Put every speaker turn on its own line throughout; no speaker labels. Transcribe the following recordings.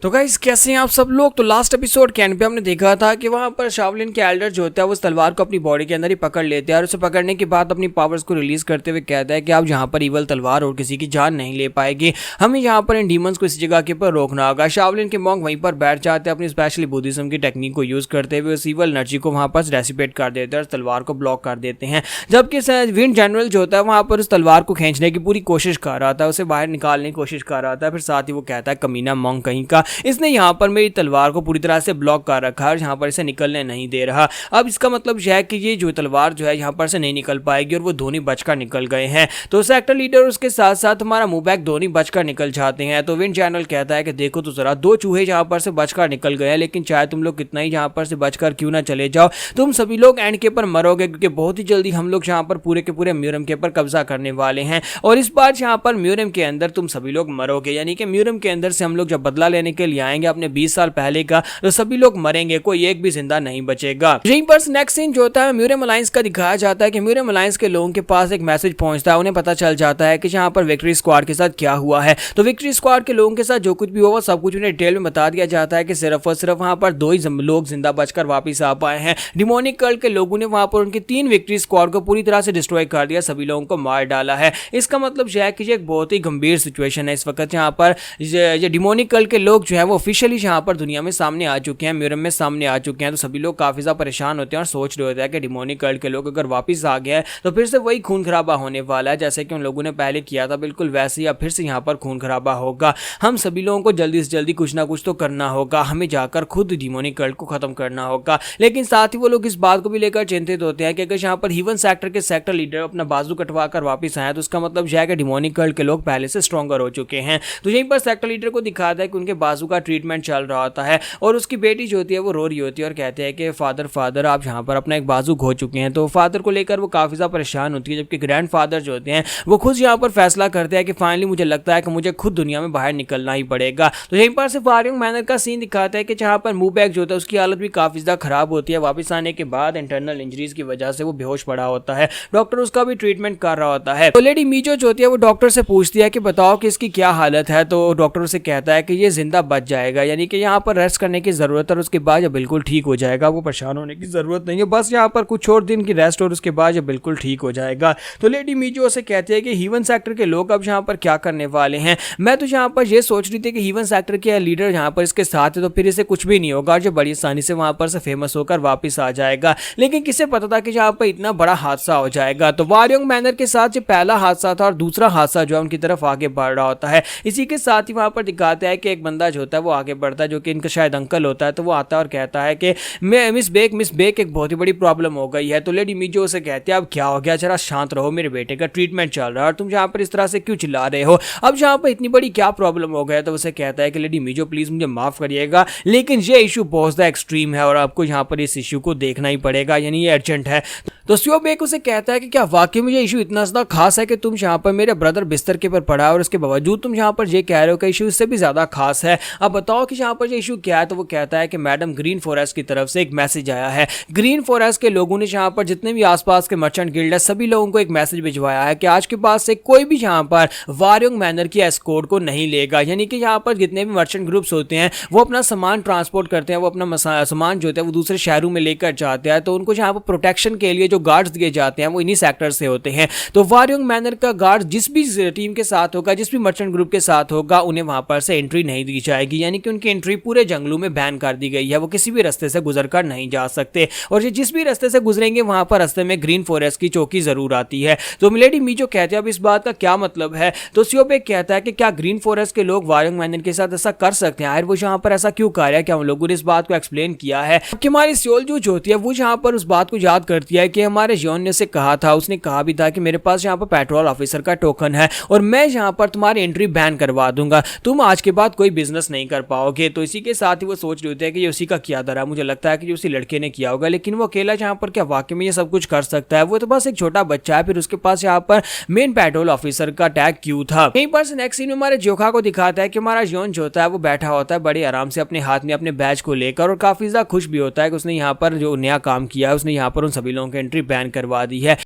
तो गाइस कैसे हैं आप सब लोग। तो लास्ट एपिसोड के एंड पे हमने देखा था कि वहां पर शावलिन के एल्डर जो होता है वो उस तलवार को अपनी बॉडी के अंदर ही पकड़ लेते हैं और उसे पकड़ने के बाद अपनी पावर्स को रिलीज करते हुए कहता है कि आप यहाँ पर इवल तलवार और किसी की जान नहीं ले पाएगी, हमें यहाँ पर इन डीमंस को इस जगह के ऊपर रोकना होगा। शावलिन के मॉन्क वहीं पर बैठ जाते हैं, अपनी स्पेशली बुद्धिज्म की टेक्निक को यूज करते हुए उस इवल एनर्जी को वहां पर डेसिपेट कर देते हैं और तलवार को ब्लॉक कर देते हैं। जबकि विंड जनरल जो होता है वहां पर उस तलवार को खींचने की पूरी कोशिश कर रहा था, उसे बाहर निकालने की कोशिश कर रहा था। फिर साथ ही वो कहता है कमीना मॉन्क कहीं का, इसने यहाँ पर मेरी तलवार को पूरी तरह से ब्लॉक कर रखा है और यहाँ पर इसे निकलने नहीं दे रहा। अब इसका मतलब यह है कि ये जो तलवार जो है यहाँ पर से नहीं निकल पाएगी और वो दोनों बचकर निकल गए हैं। तो सेक्टर लीडर उसके साथ साथ हमारा मुबैक दोनों बचकर निकल जाते हैं। तो विंड चैनल कहता है कि देखो तो जरा, दो चूहे यहाँ पर से बचकर निकल गए हैं, लेकिन चाहे तुम लोग कितना ही यहाँ पर से बचकर क्यों ना चले जाओ, तुम सभी लोग एंड के ऊपर मरोगे, क्योंकि बहुत ही जल्दी हम लोग यहाँ पर पूरे के पूरे म्यूरम के ऊपर कब्जा करने वाले हैं और इस बार यहाँ पर म्यूरम के अंदर तुम सभी लोग मरोगे। यानी कि म्यूरम के अंदर से हम लोग जब बदला लेने के लिए आएंगे अपने 20 साल पहले का, तो सभी लोग मरेंगे, कोई एक भी जिंदा नहीं बचेगा। यहीं पर नेक्स्ट सीन जो होता है म्यूरम अलायंस का दिखाया जाता है कि म्यूरम अलायंस के लोगों के पास एक मैसेज पहुंचता है। उन्हें पता चल जाता है कि यहाँ पर विक्ट्री स्क्वाड के साथ क्या हुआ है। तो विक्ट्री स्क्वाड के लोगों के साथ जो कुछ भी हुआ सब कुछ उन्हें डिटेल में बता दिया जाता है कि सिर्फ और सिर्फ वहां पर 2 ही लोग जिंदा बचकर वापस आ पाए हैं। डिमोनिक कल्ट के लोगों ने वहां पर उनकी 3 विक्ट्री स्क्वाड को पूरी तरह से डिस्ट्रॉय कर दिया, सभी लोगों को मार डाला है। इसका मतलब यह है कि ये एक बहुत ही गंभीर सिचुएशन है इस वक्त। यहाँ पर ये डिमोनिक कल्ट के लोग जो है वो ऑफिशियली यहाँ पर दुनिया में सामने आ चुके हैं, म्यूरम में सामने आ चुके हैं। तो सभी लोग काफी ज्यादा परेशान होते हैं और सोच रहे होते हैं कि डिमोनिक कल्ट के लोग अगर वापस आ गए तो फिर से वही खून खराबा होने वाला है, जैसे कि उन लोगों ने पहले किया था, बिल्कुल वैसे ही अब फिर से यहाँ पर खून खराबा होगा। हम सभी लोगों को जल्दी से जल्दी कुछ ना कुछ तो करना होगा, हमें जाकर खुद डिमोनिक कल्ट को खत्म करना होगा। लेकिन साथ ही वो लोग इस बात को भी लेकर चिंतित होते हैं कि अगर यहाँ पर हीवन सेक्टर के सेक्टर लीडर अपना बाजू कटवा कर वापस आए तो उसका मतलब यह है कि डिमोनिक कल्ट के लोग पहले से स्ट्रॉन्गर हो चुके हैं। तो यहीं पर सेक्टर लीडर को दिखाता है कि उनके बाजू का ट्रीटमेंट चल रहा होता है और उसकी बेटी जो होती है वो रो रही होती है और कहते हैं कि फादर आप यहाँ पर अपना एक बाजू खो चुके हैं। तो फादर को लेकर वो काफी ज्यादा परेशान होती है, जबकि ग्रैंडफादर जो होते हैं वो खुद यहाँ पर फैसला करते हैं कि फाइनली मुझे लगता है कि मुझे खुद दुनिया में बाहर निकलना ही पड़ेगा। तो यहीं पर से वारियंग मैनर का सीन दिखाता है कि जहाँ पर मुबैक जो होता है उसकी हालत भी काफी ज्यादा खराब होती है। वापस आने के बाद इंटरनल इंजरीज की वजह से वो बेहोश पड़ा होता है, डॉक्टर उसका भी ट्रीटमेंट कर रहा होता है। तो लेडी मीजो जो होती है वो डॉक्टर से पूछती है कि बताओ कि इसकी क्या हालत है। तो डॉक्टर उसे कहता है कि ये जिंदा बच जाएगा, यानी कि यहाँ पर रेस्ट करने की जरूरत है और उसके बाद ये बिल्कुल ठीक हो जाएगा, वो परेशान होने की जरूरत नहीं है, बस यहाँ पर कुछ और दिन की रेस्ट और उसके बाद ये बिल्कुल ठीक हो जाएगा। तो लेडी मीजो से कहते हैं कि हीवन सेक्टर के लोग अब यहाँ पर क्या करने वाले हैं। मैं तो यहाँ पर ये सोच रही थी कि हीवन सेक्टर के लीडर यहाँ पर इसके साथ है तो फिर इसे कुछ भी नहीं होगा और जो बड़ी आसानी से वहां पर से फेमस होकर वापस आ जाएगा, लेकिन किसे पता था कि यहाँ पर इतना बड़ा हादसा हो जाएगा। तो वारियंग मैनर के साथ जो पहला हादसा था और दूसरा हादसा जो है उनकी तरफ आगे बढ़ रहा होता है। इसी के साथ ही वहां पर दिखाता है कि एक बंदा जो होता है वो आगे बढ़ता है, जो कि इनका शायद अंकल होता है। तो वो आता है और कहता है कि मिस बेक एक बहुत ही बड़ी प्रॉब्लम हो गई है। तो लेडी मीजो से कहते हैं अब क्या हो गया, जरा शांत रहो, मेरे बेटे का ट्रीटमेंट चल रहा है और तुम यहाँ पर इस तरह से क्यों चिल्ला रहे हो, अब यहाँ पर इतनी बड़ी क्या प्रॉब्लम हो गया। तो उसे कहता है कि लेडी मीजो प्लीज मुझे माफ करिएगा, लेकिन ये इशू बहुत ज्यादा एक्सट्रीम है और आपको यहाँ पर इस इशू को देखना ही पड़ेगा, यानी ये अर्जेंट है। तो स्यो बेक उसे कहता है कि क्या वाकई में ये इशू इतना ज्यादा खास है कि तुम यहाँ पर मेरे ब्रदर बिस्तर के पर पड़ा है और उसके बावजूद तुम यहाँ पर ये कह रहे हो कि इशू इससे भी ज्यादा खास है, अब बताओ कि यहाँ पर ये इशू क्या है। तो वो कहता है कि मैडम ग्रीन फॉरेस्ट की तरफ से एक मैसेज आया है, ग्रीन फॉरेस्ट के लोगों ने यहाँ पर जितने भी आसपास के मर्चेंट गिल्ड है सभी लोगों को एक मैसेज भिजवाया है कि आज के बाद से कोई भी यहाँ पर वारियंग मैनर की एस्कॉर्ट को नहीं लेगा। यानी कि यहाँ पर जितने भी मर्चेंट ग्रुप्स होते हैं वो अपना सामान ट्रांसपोर्ट करते हैं, वो अपना सामान जो होता है वो दूसरे शहरों में लेकर जाते हैं, तो उनको यहाँ पर प्रोटेक्शन के लिए जो गार्ड्स दिए जाते हैं वो इन्हीं सेक्टर से होते हैं। तो वारियंग मैनर का गार्ड जिस भी टीम के साथ होगा, जिस भी मर्चेंट ग्रुप के साथ होगा, उन्हें वहां पर से एंट्री नहीं दी जाएगी, यानी कि उनकी एंट्री पूरे जंगलों में बैन कर दी गई है, वो किसी भी रास्ते से गुजरकर नहीं जा सकते और ये जिस भी रास्ते से गुजरेंगे वहां पर रास्ते में ग्रीन फॉरेस्ट की चौकी जरूर आती है। तो मिलेडी मीजो कहते हैं अब इस बात का क्या मतलब है। तो सियोबेक कहता है कि क्या ग्रीन फॉरेस्ट के लोग वारियंग मैनर के साथ ऐसा कर सकते हैं, वो यहाँ पर ऐसा क्यों कर रहा है, क्या उन लोगों ने इस बात को एक्सप्लेन किया है कि हमारी सियोल जो होती है वो यहाँ पर उस बात को याद करती है कि हमारे जॉन ने से कहा था, उसने कहा भी था कि मेरे पास यहाँ पर पेट्रोल ऑफिसर का टोकन है और मैं यहाँ पर तुम्हारी एंट्री बैन करवा दूंगा, तुम आज के बाद कोई बिजनेस नहीं कर पाओगे। तो इसी के साथ ही वो सोच रहे होते हैं कि ये उसी का किया धरा, मुझे लगता है कि उसी लड़के ने किया होगा, लेकिन वो अकेला यहाँ पर क्या वाकई में ये सब कुछ कर सकता है, वो तो बस एक छोटा बच्चा है, फिर उसके पास यहाँ पर मेन पेट्रोल ऑफिसर का टैग क्यों था। यहीं पर नेक्स्ट सीन में हमारे जोखा को दिखाता है कि हमारा जॉन जो होता है वो बैठा होता है बड़े आराम से अपने हाथ में अपने बैच को लेकर और काफी ज्यादा खुश भी होता है कि उसने यहाँ पर जो नया काम किया है उसने यहाँ पर उन सभी लोगों की एंट्री बैन करवा दी है।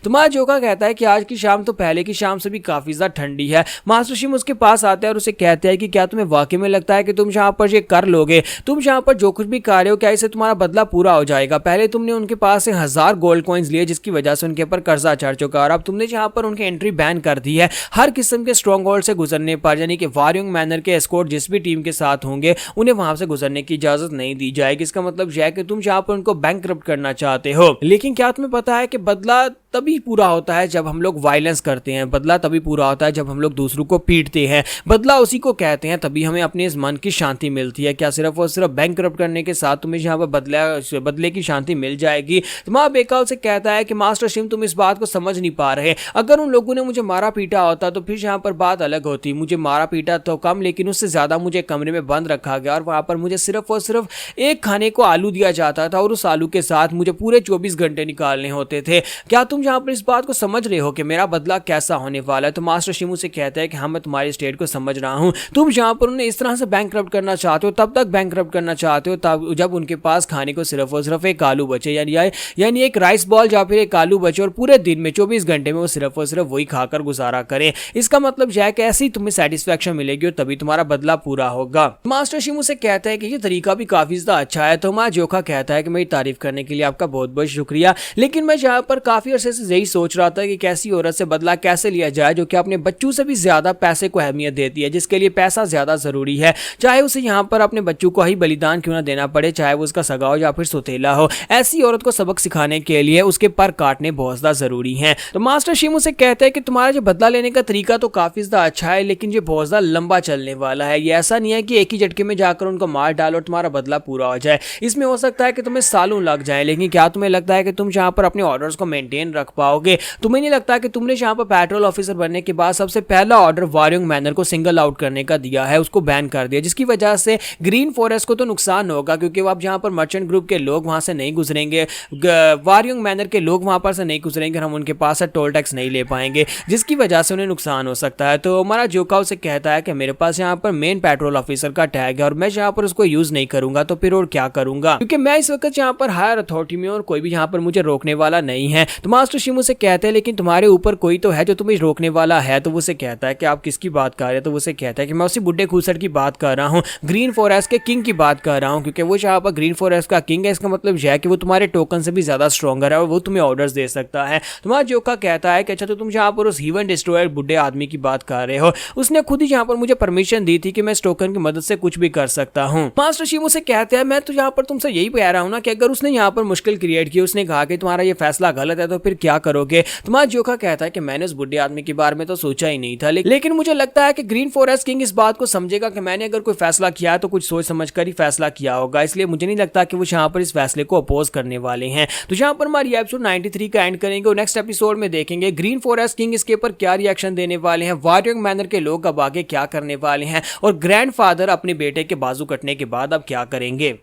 तुम्हारा जोका कहता है कि आज की शाम तो पहले की शाम से भी काफी ज्यादा ठंडी है। मास्टर शिम उसके पास आता है और उसे कहते हैं कि क्या तुम्हें वाकई में लगता है कि तुम यहाँ पर ये कर लोगे, तुम यहाँ पर जो कुछ भी कर रहे हो क्या इससे तुम्हारा बदला पूरा हो जाएगा। पहले तुमने उनके पास से 1000 गोल्ड कॉइन्स लिए जिसकी वजह से उनके ऊपर कर्जा चढ़ चुका और अब तुमने यहाँ पर उनकी एंट्री बैन कर दी है हर किस्म के स्ट्रॉन्ग होल्ड से गुजरने पर, यानी कि वारियंग मैनर के एस्कॉर्ट जिस भी टीम के साथ होंगे उन्हें वहां से गुजरने की इजाजत नहीं दी जाएगी। इसका मतलब यह है कि तुम यहाँ पर उनको बैंकरप्ट करना चाहते हो। लेकिन क्या तुम्हें पता है कि बदला तभी पूरा होता है जब हम लोग वायलेंस करते हैं, बदला तभी पूरा होता है जब हम लोग दूसरों को पीटते हैं, बदला उसी को कहते हैं, तभी हमें अपने इस मन की शांति मिलती है। क्या सिर्फ और सिर्फ बैंक करप्ट करने के साथ तुम्हें यहाँ पर बदले की शांति मिल जाएगी? तुम्हारा बेकाल से कहता है कि मास्टर शिम तुम इस बात को समझ नहीं पा रहे, अगर उन लोगों ने मुझे मारा पीटा होता तो फिर यहाँ पर बात अलग होती। मुझे मारा पीटा तो कम लेकिन उससे ज्यादा मुझे कमरे में बंद रखा गया और वहां पर मुझे सिर्फ और सिर्फ एक खाने को आलू दिया जाता था और उस आलू के साथ मुझे पूरे 24 घंटे निकालने होते थे। क्या तुम यहाँ पर इस बात को समझ रहे हो कि मेरा बदला कैसा होने वाला है? तो मास्टर शिमू से कहता है कि हाँ मैं तुम्हारी स्टेट को समझ रहा हूँ, तुम यहाँ पर उन्हें इस तरह से बैंकरप्ट करना चाहते हो, तब तक बैंकरप्ट करना चाहते हो तब जब उनके पास खाने को सिर्फ और सिर्फ एक आलू बचे, यानी एक राइस बॉल या फिर एक आलू बचे और पूरे दिन में 24 घंटे में वो सिर्फ और सिर्फ वही खाकर गुजारा करें। इसका मतलब यह है कि ऐसे ही तुम्हें सेटिस्फेक्शन मिलेगी और तभी तुम्हारा बदला पूरा होगा। मास्टर शिमू से कहता है कि ये तरीका भी काफी ज्यादा अच्छा है। तो हमारा जोका कहता है कि मेरी तारीफ करने के लिए आपका बहुत बहुत शुक्रिया, लेकिन मैं यहाँ पर काफी अरसे से यही सोच रहा था कि कैसी औरत से बदला कैसे लिया जाए जो कि अपने बच्चों से भी ज्यादा पैसे को अहमियत देती है, जिसके लिए पैसा ज्यादा जरूरी है, चाहे उसे यहाँ पर अपने बच्चों को ही बलिदान क्यों ना देना पड़े, चाहे वो उसका सगा हो या फिर सुतेला हो। ऐसी औरत को सबक सिखाने के लिए उसके पर काटने बहुत ज्यादा जरूरी है। तो मास्टर शिमू से कहते हैं कि तुम्हारा जो बदला लेने का तरीका तो काफी ज्यादा अच्छा है, लेकिन ये बहुत ज्यादा लंबा चलने वाला है। ये ऐसा नहीं है कि एक ही झटके में जाकर उनको मार डालो और तुम्हारा बदला पूरा हो जाए। इसमें हो सकता है कि तुम्हें सालों लग जाए। लेकिन क्या तुम्हें लगता है कि तुम यहाँ पर अपने ऑर्डर्स को मेंटेन रख पाओगे? तुम्हें नहीं लगता कि तुमने यहाँ पर पेट्रोल ऑफिसर बनने के बाद सबसे पहला ऑर्डर वारियंग मैनर को सिंगल आउट करने का दिया है, उसको बैन कर दिया, जिसकी वजह से ग्रीन फॉरेस्ट को तो नुकसान होगा क्योंकि अब यहाँ पर मर्चेंट ग्रुप के लोग वहां से नहीं गुजरेंगे, वारियंग मैनर के लोग वहां पर से नहीं गुजरेंगे, हम उनके पास से टोल टैक्स नहीं ले पाएंगे, जिसकी वजह से उन्हें नुकसान हो सकता है। तो हमारा जोकाओ से कहता है कि मेरे पास यहाँ पर मेन पेट्रोल ऑफिसर का टैग है और मैं यहाँ पर उसको यूज नहीं करूंगा तो फिर और क्या करूंगा, क्योंकि मैं इस वक्त यहाँ पर हायर अथॉरिटी में और कोई भी यहाँ पर मुझे रोकने वाला नहीं है। तो मास्टर शिमू से कहते हैं लेकिन तुम्हारे ऊपर कोई तो है जो तुम्हें रोकने वाला है। तो वो से कहता है कि आप किसकी बात कर रहे हैं? तो वो से कहता है कि मैं उसी बुड्ढे खूसट की बात कर रहा हूँ, ग्रीन फॉरेस्ट के किंग की बात कर रहा हूँ, क्योंकि वो यहाँ पर ग्रीन फॉरेस्ट का किंग है। इसका मतलब यह है कि वो तुम्हारे टोकन से भी ज्यादा स्ट्रॉन्गर है और वो तुम्हें ऑर्डर्स दे सकता है। तुम्हारा जोका कहता है कि अच्छा तो तुम यहाँ पर उस हीवन डिस्ट्रॉयर बुड्ढे आदमी की बात कर रहे हो, उसने खुद ही यहाँ पर मुझे परमिशन दी थी कि मैं इस टोकन की मदद से कुछ भी कर सकता हूँ। मास्टर शिमू से कहते हैं मैं तो यहाँ पर तुमसे यही कह रहा हूँ ना कि अगर उसने यहाँ पर मुश्किल क्रिएट की, उसने कहा कि तुम्हारा ये फैसला गलत है तो फिर क्या करोगे? तुम्हारा जोका कहता है कि मैंने उस बुड्ढे आदमी के बारे में तो सोचा ही नहीं था, लेकिन मुझे लगता है कि ग्रीन फॉरेस्ट किंग इस बात को समझेगा कि मैंने अगर कोई फैसला किया है तो कुछ सोच समझ कर ही फैसला किया होगा, इसलिए मुझे नहीं लगता कि वो यहाँ पर इस फैसले को अपोज करने वाले हैं। तो यहाँ पर हमारी एपिसोड 93 का एंड करेंगे और नेक्स्ट एपिसोड में देखेंगे ग्रीन फॉरेस्ट किंग इसके ऊपर क्या रिएक्शन देने वाले हैं, वारियंग मैनर के लोग अब आगे क्या करने वाले हैं और ग्रैंडफादर अपने बेटे के बाजू कटने के बाद अब क्या करेंगे।